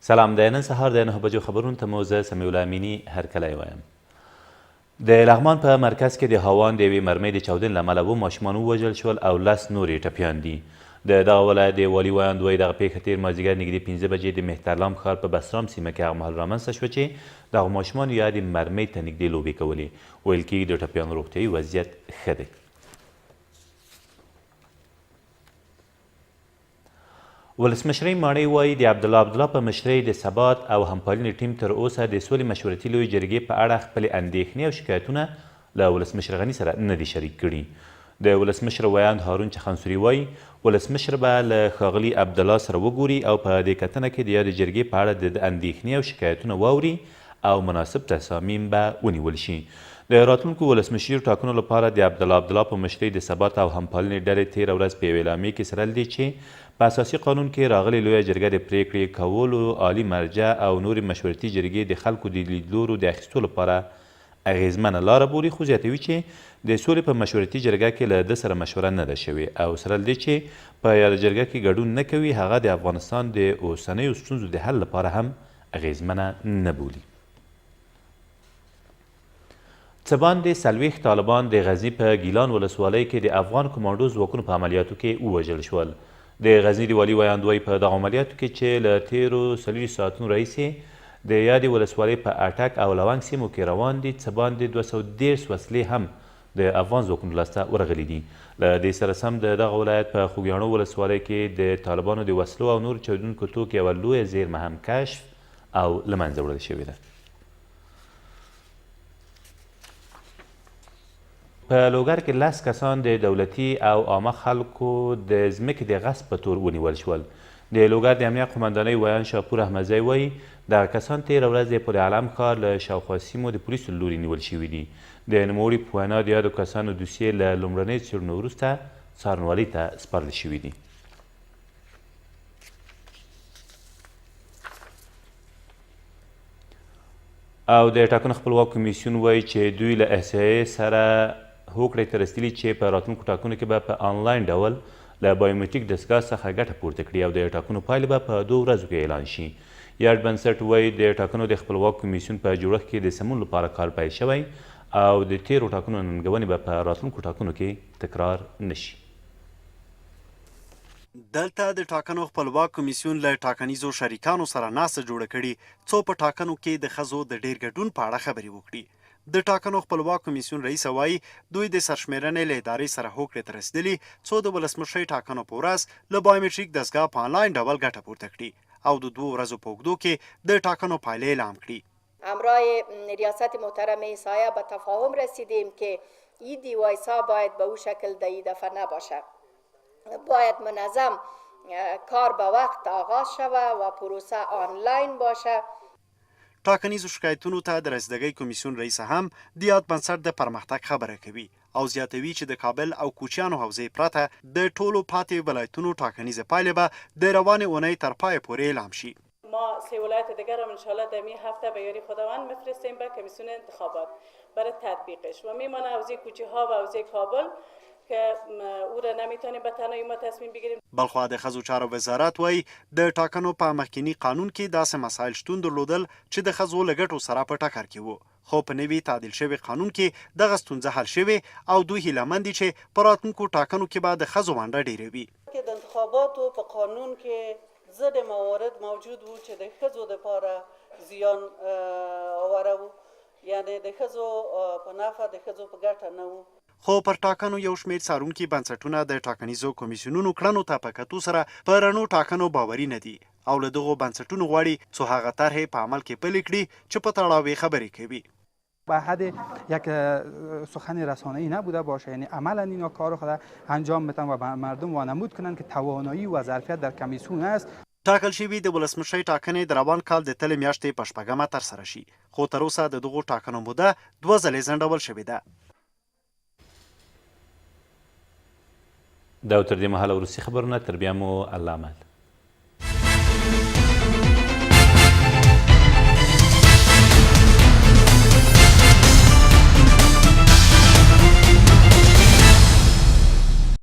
سلام د نن سهار د 9 بجو خبرونو ته مو زه سمیع الله امیني هرکلی وایم. د لغمان په مرکز کې د هاوان د یوې مرمۍ د چاودنې له امله 7 ماشومان ووژل شول او 10 نور یې ټپیان دي. د دغه ولایت د والي ویاند وایي دغه پیښه تېر مازدیګر نږدې 15 بجې د مهترلام ښار په بسرام سیمه کې هغه مهال رامنځته شوه چې دغو ماشومانو یا د مرمۍ ته نږدې لوبې کولې. ویل کېږي د ټپیانو روغتیایي وضعیت ښه دی. ولسمشرۍ ماڼۍ وایي د عبدالله په مشرۍ د ثبات او همپالنې ټیم تر اوسه د سولې مشورتي لویې جرګې په اړه خپلې اندېښنې او شکایتونه له ولسمشر غني سره نه دي شریک کړي. د ولسمشر ویاند هارون چخانسوري وایي ولسمشر به له ښاغلي عبدالله سره وګوري او په دې کتنه کې د یادې جرګې په اړه د اندېښنې او شکایتونه واوري او مناسب تصامیم به ونیول شي. د راتلونکو ولسمشریو ټاکنو لپاره د عبدالله په مشرۍ د ثبات او همپالنې ډلې تېره ورځ په یوې اعلامیې کې سره دي چې په اساسي قانون کې راغلې لویه جرګه د پریکړې کولو عالي مرجع او نورې مشورتي جرګې د خلکو د لیدلورو د اخیستو لپاره اغیزمنه لاره بولي، خو زیاتوي چې د سولې په مشورتي جرګه کې له ده سره مشوره نه ده شوې او سره له دې چې په یاده جرګه کې ګډون نه کوي هغه د افغانستان د اوسنیو ستونزو د حل لپاره هم اغیزمنه نه بولي. څه باندې 40 طالبان د غزني په ګیلان ولسوالۍ کې د افغان کمانډو ځواکونو په عملیاتو کې ووژل شول. د غزني د والي ویاند وایي په دغو عملیاتو کې چې له تېرو 40 ساعتونو راهیسې د یادې ولسوالۍ په اټک او لونګ سیمو کې روان دي څه باندې 213 وسلې هم د افغان ځواکونو لاسته ورغلي دي. له دې سره سم د دغه ولایت په خوږیاڼو ولسوالۍ کې د طالبانو د وسلو او نورو چاودونکو توکو یوه لویه زیرمه هم کشف او له منځه وړل شوې ده. په لوګر کې 10 کسان د دولتي او عامه خلکو د ځمکې د غصب په تور ونیول شول. د لوګر د امنیه قمندانۍ ویاند شاپور احمدزی وایي دغه کسان تېره ورځ د پل علم ښار له شاوخوا سیمو د پولیسو له لوري نیول شوي دي. د نوموړي په وینا د یادو کسانو دوسیې له لومړنیو څېړنو وروسته څارنوالۍ ته سپارل شوي دي. او د ټاکنو خپلواک کمیسیون وایي چې دوی له احصایې سره هوکړې ته رسېدلي چې په راتلونکو ټاکنو کې به په آنلاین ډول له بایومټریک دستګاه څخه ګټه پورته کړي او د ټاکنو پایلې به په 2 ورځو کې اعلان شي. یاد بنسټ وایي د ټاکنو د خپلواک کمیسیون په جوړښت کې د سمون لپاره کار پیل شوی او د تېرو ټاکنو ننګونې به په راتلونکو ټاکنو کې تکرار نشي. دلته د ټاکنو خپلواک کمیسیون له ټاکنیزو شریکانو سره ناسته جوړه کړي څو په ټاکنو کې د ښځو د ډېر ګډون په اړه خبرې وکړي. د ټاکنو خپلواک کمیسیون رئیس وایي دوی د سرشمېرنې له ادارې سره هوکړې ته رسېدلي څو د ولسمشرۍ ټاکنو په ورځ له بایومټریک دستګاه په آنلاین ډول ګټه پورته کړي او د 2 ورځو په اوږدو کې د ټاکنو پایلې اعلام کړي. همراه ریاست محترم سایه به تفاهم رسیدیم که این دیوایس ها باید به او شکل در این دفعه نباشه، باید منظم کار به وقت آغاز شوه و پروسه آنلاین باشه. ټاکنیزو شکایتونو ته د رسیدګۍ کمیسیون رئیس هم د یاد بنسټ د پرمختګ خبره کوي او زیاتوي چې د کابل او کوچیانو حوزې پرته د ټولو پاتې ولایتونو ټاکنیزه پایلې به د روانې اونۍ تر پای پورې اعلام شي. ما 3 ولایت دیگر هم انشالله در این هفته به یاری خداوند میفرستیم به کمیسیون انتخابات برای تطبیقش و میمانه حوزه کوچه ها و حوزه کابل که او را نمیتونیم به تنهایی ما تصمیم بگیریم. بلخوا د ښځو چارو وزارت وایي د ټاکنو په مخکینی قانون کې داسې مسایل شتون درلودل چې د ښځو له ګټو سره په ټکر کې وو، خو په نوي تعدیل شوي قانون کې دغه ستونزه حل شوې او دوی هیله مند دي چې په راتلونکو ټاکنو کې به د ښځو ونډه ډېره وي. د انتخاباتو په قانون کې ضد موارد موجود وو چې د ښځو دپاره زیان اوره وو، یعنې د ښځو په نفع د ښځو په ګټه نه وو. خو پر ټاکنو یو شمېر څارونکي بنسټونه د ټاکنیزو کمیسیونونو کړنو ته په کتو سره په رڼو ټاکنو باوري نه دي او له دغو بنسټونو غواړي څو هغه طرحې په عمل کې پلي کړي چې په تړاو یې خبرې کوي. به حد یک سخن رسانه‌ای نبوده باشه، یعنی عملا اینا کار خود انجام بدن و مردم وانمود کنن که توانایی و ظرفیت در کمیسیون است. ټاکل شوي د ولسمشرۍ ټاکنې د روان کال د تلې میاشتې په 8مه ترسره شي، خو تر اوسه د دغو ټاکنو موده 2 ځلې ځنډول شوې ده. دا تر دې مهاله وروستي خبرونه، تر بیا مو الله امان.